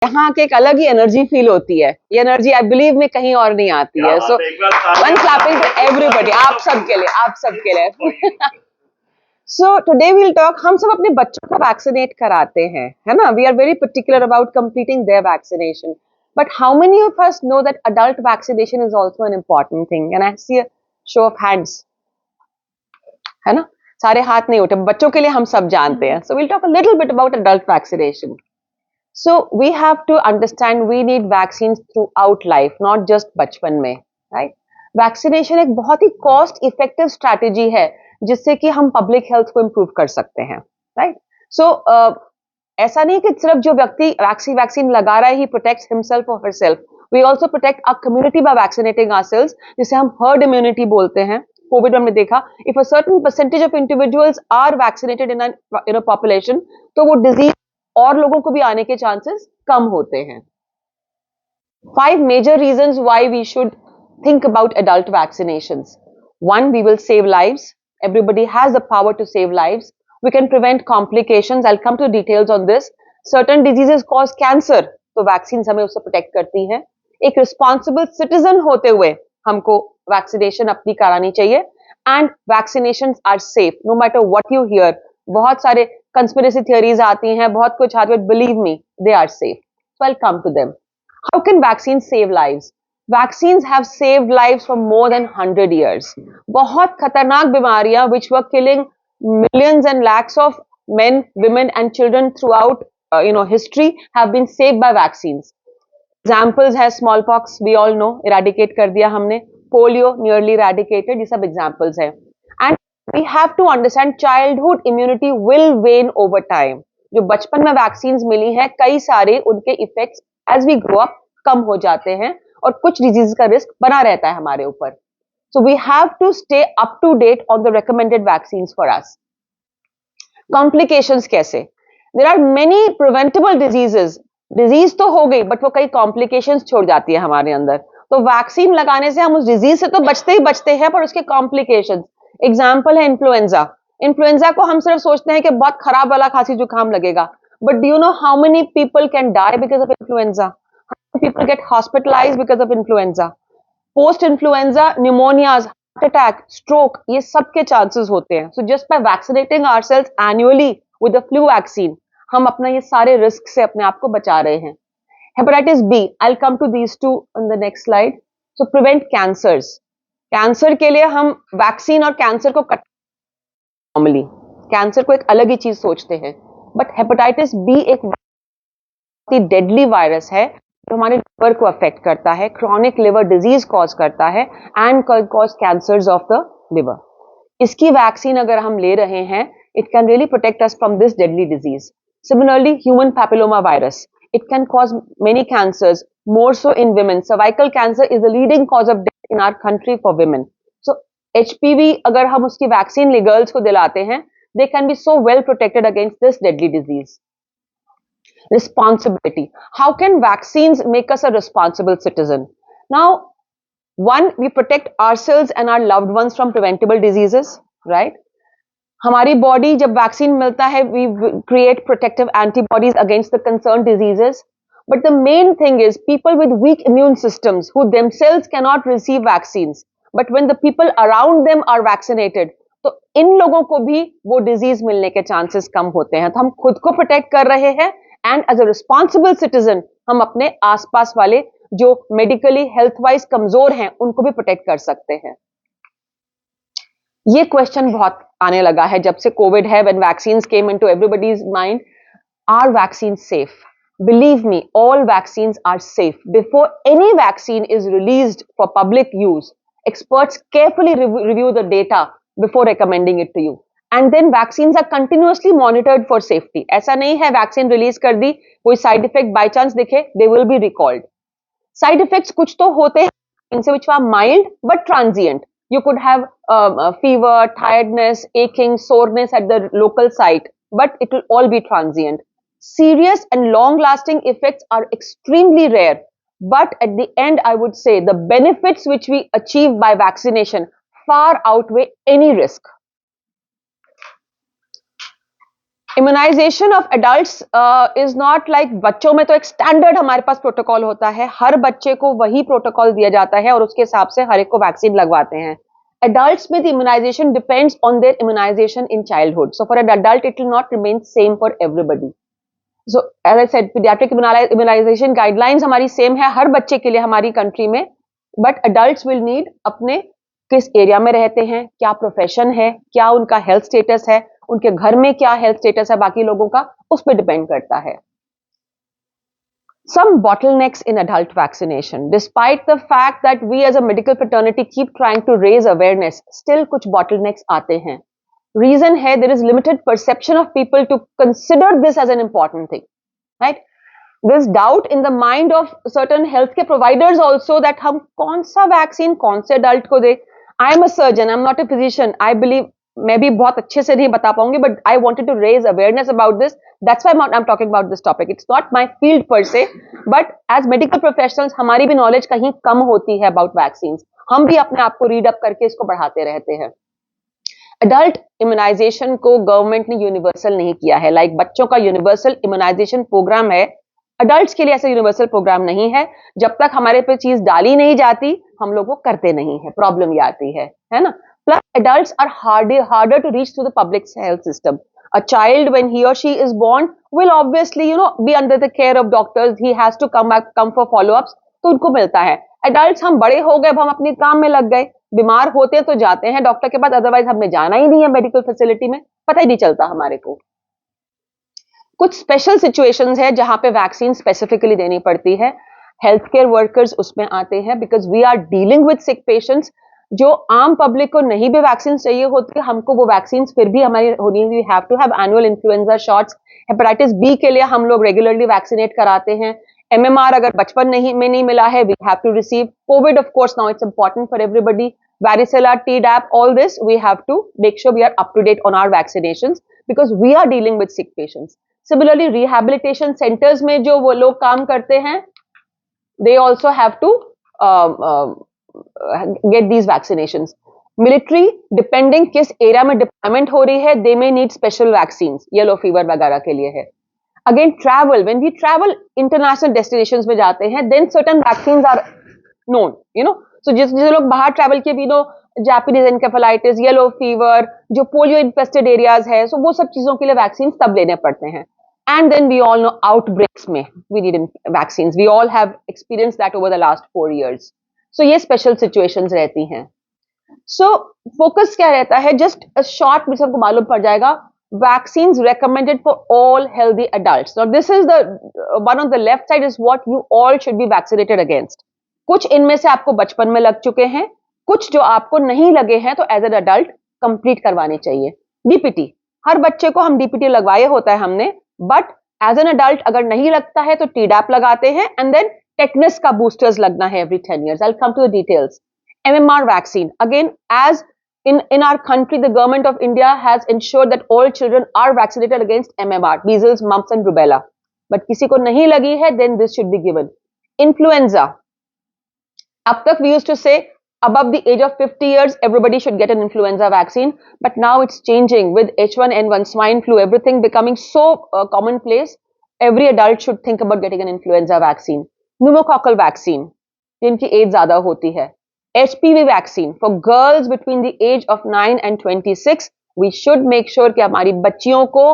यहाँ आके एक अलग ही एनर्जी फील होती है. ये एनर्जी आई बिलीव में कहीं और नहीं आती है. So one clapping to everybody. आप सबके लिए, आप सबके लिए. So today we'll talk. हम सब अपने बच्चों को वैक्सीनेट कराते हैं, है ना? We are very particular about completing their vaccination. But how many of us know that adult vaccination is also an important thing? And I see a show of hands. है ना? सारे हाथ नहीं उठे. बच्चों के लिए हम सब जानते हैं. So we'll talk a little bit about adult vaccination. So we have to understand we need vaccines throughout life, not just बचपन में, right? Vaccination एक बहुत ही cost effective strategy है जिससे कि हम public health को improve कर सकते हैं, right? So ऐसा नहीं कि सिर्फ जो व्यक्ति वैक्सीन लगा रहा है ही प्रोटेक्ट्स हिमसेल्फ और herself. We also protect a community by vaccinating ourselves, जिसे हम हर्ड इम्यूनिटी बोलते हैं. कोविड में हमने देखा if a certain percentage of individuals are vaccinated in a population, तो वो डिजीज और लोगों को भी आने के चांसेस कम होते हैं. 5 major reasons why we should think about adult vaccinations. 1, we will save lives. Everybody has the power to save lives. We can prevent complications. I'll come to details on this. Certain diseases cause cancer, तो vaccines हमें उससे protect करती हैं. एक responsible citizen होते हुए हमको vaccination अपनी करानी चाहिए. And vaccinations are safe, no matter what you hear. बहुत सारे conspiracy theories आती हैं, बहुत कुछ आती है, but believe me, they are safe. So I'll come to them. How can vaccines save lives? Vaccines have saved lives for more than 100 years. बहुत खतरनाक बीमारियां which were killing millions and lakhs of men, women and children throughout history have been saved by vaccines. Examples है smallpox, we all know, eradicate कर दिया हमने. Polio nearly eradicated, ये सब examples है. And we have to understand childhood immunity will wane over time. जो बचपन में vaccines मिली हैं, कई सारे उनके effects as we grow up कम हो जाते हैं और कुछ diseases का risk बना रहता है हमारे ऊपर. So we have to stay up to date on the recommended vaccines for us. Complications कैसे? There are many preventable diseases. Disease तो हो गई, but वो कई complications छोड़ जाती है हमारे अंदर. तो वैक्सीन लगाने से हम उस डिजीज से तो बचते ही बचते हैं, पर उसके कॉम्प्लिकेशंस. एग्जाम्पल है इन्फ्लुएंजा. इन्फ्लुएंजा को हम सिर्फ सोचते हैं कि बहुत खराब वाला खांसी जुकाम लगेगा, but do you know how many people can die because of influenza? How people get hospitalized because of influenza? Post influenza pneumonias, heart attack, stroke, ये सब के चांसेस होते हैं. So just by vaccinating ourselves annually with the flu vaccine हम अपना ये सारे risk से अपने आप को बचा रहे हैं. Hepatitis B, I'll come to these two on the next slide. So prevent cancers. Cancer के लिए हम वैक्सीन और कैंसर को नॉर्मली कैंसर को एक अलग ही चीज सोचते हैं, बट हेपेटाइटिस बी एक डेडली वायरस है जो हमारे लिवर को अफेक्ट करता है, क्रॉनिक लिवर डिजीज कॉज करता है and cause cancers of the liver. इसकी वैक्सीन अगर हम ले रहे हैं, it can really protect us from this deadly disease. Similarly human papilloma virus, it can cause many cancers, more so in women. Cervical cancer is the leading cause of death in our country for women. So HPV अगर हम उसकी vaccine girls को दिलाते हैं, they can be so well protected against this deadly disease. Responsibility. How can vaccines make us a responsible citizen? Now, one, we protect ourselves and our loved ones from preventable diseases, right? हमारी body जब vaccine मिलता है, we create protective antibodies against the concern diseases. But the main thing is people with weak immune systems who themselves can not receive vaccines, but when the people around them are vaccinated, तो इन लोगों को भी वो disease मिलने के chances कम होते हैं. तो हम खुद को प्रोटेक्ट कर रहे हैं and as a responsible citizen हम अपने आसपास वाले जो मेडिकली हेल्थ वाइज कमजोर हैं उनको भी प्रोटेक्ट कर सकते हैं. ये क्वेश्चन बहुत आने लगा है जब से कोविड है. When vaccines came into everybody's mind, are vaccine safe? Believe me, all vaccines are safe. Before any vaccine is released for public use, experts carefully review the data before recommending it to you, and then vaccines are continuously monitored for safety. ऐसा नहीं है vaccine release कर दी, कोई side effect by chance दिखे, they will be recalled. Side effects कुछ तो होते हैं इनसे which are mild but transient. You could have fever, tiredness, aching, soreness at the local site, but it will all be transient. Serious and long-lasting effects are extremely rare, but at the end, I would say the benefits which we achieve by vaccination far outweigh any risk. Immunization of adults is not like बच्चों में तो एक standard हमारे पास protocol होता है, हर बच्चे को वही प्रोटोकॉल दिया जाता है और उसके हिसाब से हर एक को वैक्सीन लगवाते हैं. Adults में the immunization depends on their immunization in childhood. So for an adult, it will not remain same for everybody. So as I said, pediatric immunization guidelines हमारी same है हर बच्चे के लिए हमारी कंट्री में, but adults will need अपने किस area में रहते हैं, क्या प्रोफेशन है, क्या उनका हेल्थ स्टेटस है, उनके घर में क्या हेल्थ स्टेटस है बाकी लोगों का, उस पर डिपेंड करता है. Some bottlenecks in adult vaccination. Despite the fact that we as a medical fraternity keep trying to raise awareness, still कुछ bottlenecks आते हैं. Reason है there is limited perception of people to consider this as an important thing, right? There's doubt in the mind of certain healthcare providers also that हम कौन सा vaccine कौन से adult को दे. I am a surgeon, I'm not a physician. I believe मैं भी बहुत अच्छे से नहीं बता पाऊंगी, but I wanted to raise awareness about this. That's why I'm talking about this topic. It's not my field per se, but as medical professionals हमारी भी knowledge कहीं कम होती है about vaccines. हम भी अपने आप को read up करके इसको बढ़ाते रहते हैं. Adult immunization को गवर्नमेंट ने यूनिवर्सल नहीं किया है. लाइक बच्चों का यूनिवर्सल इम्यूनाइजेशन प्रोग्राम है, अडल्ट्स के लिए ऐसा यूनिवर्सल प्रोग्राम नहीं है. जब तक हमारे पे चीज डाली नहीं जाती हम लोग वो करते नहीं है, प्रॉब्लम ये आती है ना. Plus, adults are harder to reach through the public health system. A child, when he or she is born, will obviously, be under the care of doctors. He has to come for follow-ups. तो उनको मिलता है. Adults हम बड़े हो गए, अब हम अपने काम में लग गए, बीमार होते हैं तो जाते हैं डॉक्टर के पास, अदरवाइज हमें जाना ही नहीं है मेडिकल फैसिलिटी में, पता ही नहीं चलता हमारे को. कुछ स्पेशल सिचुएशंस है जहां पे वैक्सीन स्पेसिफिकली देनी पड़ती है. हेल्थ केयर वर्कर्स उसमें आते हैं, because we are dealing with sick patients. जो आम पब्लिक को नहीं भी वैक्सीन चाहिए होती है, हमको वो वैक्सीन फिर भी हमारी होनी है. We have to have annual influenza shots. Hepatitis B के लिए हम लोग रेगुलरली वैक्सीनेट कराते हैं. MMR अगर बचपन में नहीं मिला है, we have to receive. COVID of course now it's important for everybody. Varicella, Tdap, all this we have to make sure we are up to date on our vaccinations because we are dealing with sick patients. Similarly, rehabilitation centers में जो वो लोग काम करते हैं, they also have to get these vaccinations. Military, depending किस area में deployment हो रही है, they may need special vaccines. Yellow fever वगैरह के लिए है. Again, travel. When we travel international destinations में जाते हैं, then certain vaccines are known. So जिस लोग बाहर ट्रैवल किए, we know Japanese encephalitis, yellow fever, जो पोलियो इन्फेस्टेड एरियाज है, सो वो सब चीजों के लिए वैक्सीन तब लेने पड़ते हैं. And then we all know outbreaks में we need vaccine. We all have experience that over the last 4 years. So ये स्पेशल सिचुएशंस रहती हैं. सो फोकस क्या रहता है, जस्ट शॉर्ट में सबको मालूम पड़ जाएगा. Vaccines recommended for all healthy adults. Now this is the one on the left side is what you all should be vaccinated against. कुछ इनमें से आपको बचपन में लग चुके हैं, कुछ जो आपको नहीं लगे हैं तो एज एन अडल्ट कंप्लीट करवाने चाहिए. डीपीटी हर बच्चे को हम डीपीटी लगवाए होता है हमने, बट एज एन अडल्ट अगर नहीं लगता है तो टीडैप लगाते हैं. एंड देन टेटनस का बूस्टर्स लगना है every 10 years. I come to the details. MMR vaccine, again as in our country the government of India has ensured that all children are vaccinated against MMR, measles, mumps and rubella. But किसी को नहीं लगी है then this should be given. Influenza, अब तक we used to say above the age of 50 years everybody should get an influenza vaccine, but now it's changing with H1N1 swine flu, everything becoming so commonplace. Every adult should think about getting an influenza vaccine. Pneumococcal vaccine जिनकी as ज्यादा होती है. HPV vaccine for girls between the age of 9 and 26. We should make sure कि हमारी बच्चियों को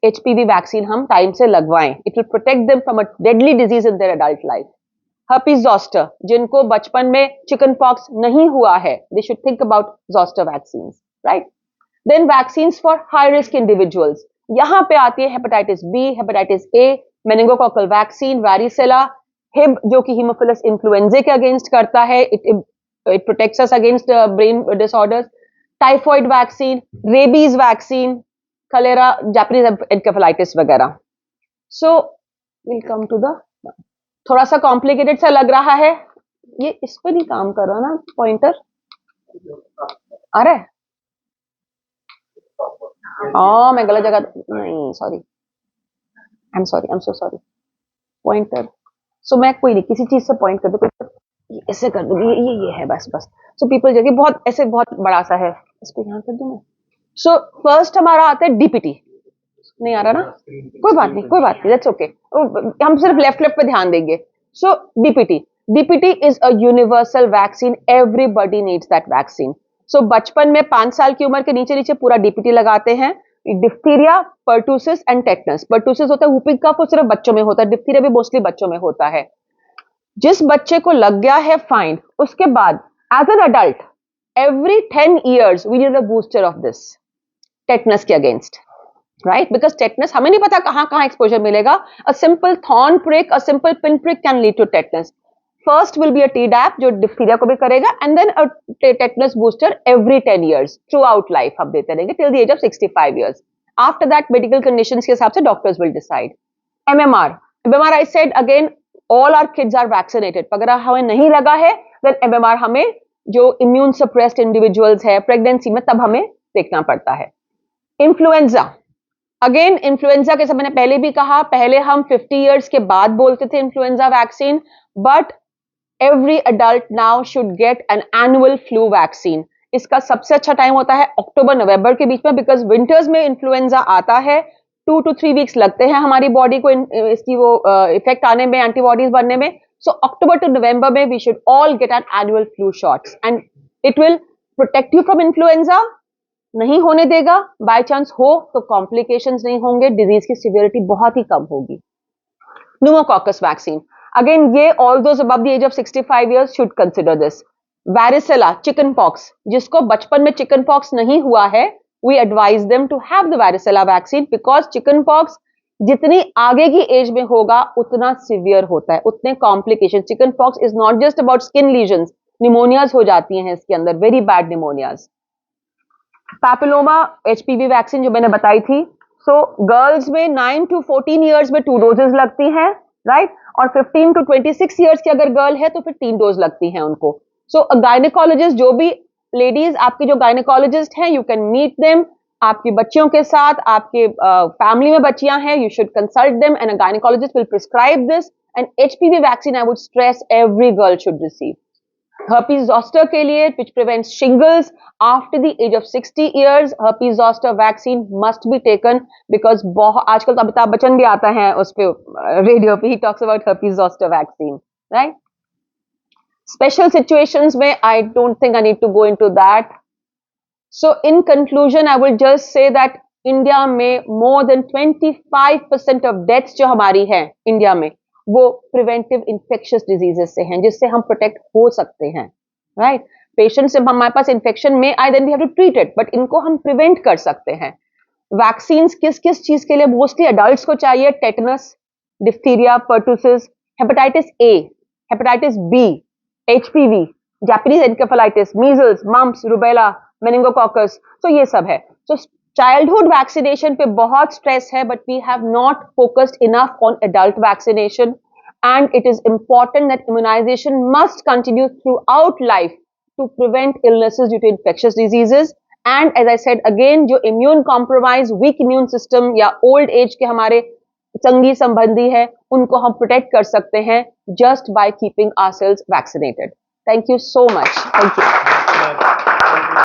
HPV vaccine हम time से लगवाएं. It will protect them from a deadly disease in their adult life. Herpes zoster, जिनको बचपन में चिकन पॉक्स नहीं हुआ है, they should think about zoster vaccines, right? Then vaccines for high risk individuals. यहाँ पे आती है hepatitis B, hepatitis A, meningococcal vaccine, varicella, हिब जो कि हीमोफिलस इन्फ्लुएंजा के अगेंस्ट करता है. It protects us against brain disorders. Typhoid vaccine, rabies vaccine, cholera, Japanese encephalitis वगैरह. So will come to the, थोड़ा सा कॉम्प्लिकेटेड सा लग रहा है, ये इस पर नहीं काम कर रहा ना पॉइंटर. अरे मैं गलत जगह, नहीं sorry, I am so sorry. Pointer, so मैं कोई नहीं, किसी चीज से पॉइंट कर दो, ऐसे कर दूंगी, ये है बस. सो पीपल जगह बहुत ऐसे बहुत बड़ा सा है, इसको यहाँ कर दूं मैं. सो फर्स्ट हमारा आता है डीपीटी. नहीं आ रहा ना, कोई बात नहीं, दैट्स ओके, हम सिर्फ लेफ्ट पे ध्यान देंगे. So DPT is a universal vaccine, everybody needs that vaccine. So बचपन में 5 साल की उम्र के नीचे नीचे पूरा डीपीटी लगाते हैं. Diphtheria, pertussis and tetanus. Pertussis होता है whooping cough, वो सिर्फ बच्चों में होता है. डिप्थीरिया भी मोस्टली बच्चों में होता है. जिस बच्चे को लग गया है फाइन, उसके बाद as an adult every 10 years we need a booster of this tetanus के अगेंस्ट, right? Because tetanus हमें नहीं पता कहां कहां एक्सपोजर मिलेगा. A simple thorn prick, a simple pin prick can lead to tetanus. First will be a Tdap जो diphtheria को भी करेगा, and then a tetanus booster every 10 years throughout life हम देते रहेंगे till the age of 65 years. After that medical conditions के हिसाब से doctors will decide. MMR I said again, all our kids are vaccinated. अगर हमें नहीं लगा है then MMR हमें जो immune suppressed individuals है pregnancy में तब हमें देखना पड़ता है. इन्फ्लुएंजा, अगेन इन्फ्लुएंजा के मैंने पहले भी कहा, पहले हम 50 इयर्स के बाद बोलते थे influenza vaccine, but every adult now should get an annual flu vaccine. इसका सबसे अच्छा टाइम होता है अक्टूबर नवंबर के बीच में, बिकॉज विंटर्स में इन्फ्लुएंजा आता है, 2 to 3 वीक्स लगते हैं हमारी बॉडी को इसकी वो इफेक्ट आने में, एंटीबॉडीज बनने में. सो अक्टूबर टू नवंबर में we should all get an annual flu shots and it will protect you from influenza. नहीं होने देगा, बाय चांस हो तो कॉम्प्लिकेशंस नहीं होंगे, डिजीज की सिवियरिटी बहुत ही कम होगी. न्यूमोकॉकस वैक्सीन, अगेन ये all those above the age of 65 years should consider this. Varicella, chicken pox, जिसको बचपन में चिकन पॉक्स नहीं हुआ है, we advise them to have the varicella vaccine, because chicken pox जितनी आगे की एज में होगा उतना सिवियर होता है, उतने complication. Chicken pox is not just about skin lesions, pneumonias हो जाती हैं इसके अंदर, very bad pneumonias. Papilloma HPV vaccine जो मैंने बताई थी. सो गर्ल्स में 9 to 14 इयर्स में 2 डोजेस लगती हैं, राइट? और 15 to 26 इयर्स की अगर गर्ल है तो फिर 3 डोज लगती हैं उनको. सो गायनेकोलॉजिस्ट, जो भी लेडीज आपकी जो गायनेकोलॉजिस्ट हैं, यू कैन मीट देम. आपकी बच्चियों के साथ, आपके फैमिली में बच्चियां हैं, you should consult them and a gynaecologist will prescribe this. And HPV vaccine I would stress every girl should receive. herpes zoster के लिए, which prevents shingles after the age of 60 years, herpes zoster vaccine must be taken because आजकल तो अमिताभ बच्चन भी आता है उस पे radio पे, he talks about herpes zoster vaccine, right? Special situations में I don't think I need to go into that. So in conclusion, I will just say that India में more than 25% of deaths जो हमारी है India में, वो preventive infectious diseases से हैं, जिससे हम प्रोटेक्ट हो सकते हैं, राइट? पेशेंट से हमारे पास इन्फेक्शन में आए, then we have to treat it, but इनको हम प्रिवेंट कर सकते हैं. वैक्सीन्स किस किस चीज के लिए मोस्टली अडल्ट्स को चाहिए? Tetanus, diphtheria, pertussis, hepatitis A, hepatitis B, HPV, Japanese encephalitis, measles, mumps, rubella, meningococcus. तो ये सब है. तो चाइल्डहुड वैक्सीनेशन पे बहुत स्ट्रेस है, but we have not focused enough on adult vaccination, and it is important that immunization must continue through life to prevent illnesses due to infectious diseases. And as I said again, जो immune compromise, weak immune system या old age के हमारे संगी संबंधी है, उनको हम protect कर सकते हैं just by keeping ourselves vaccinated. Thank you so much. Thank you.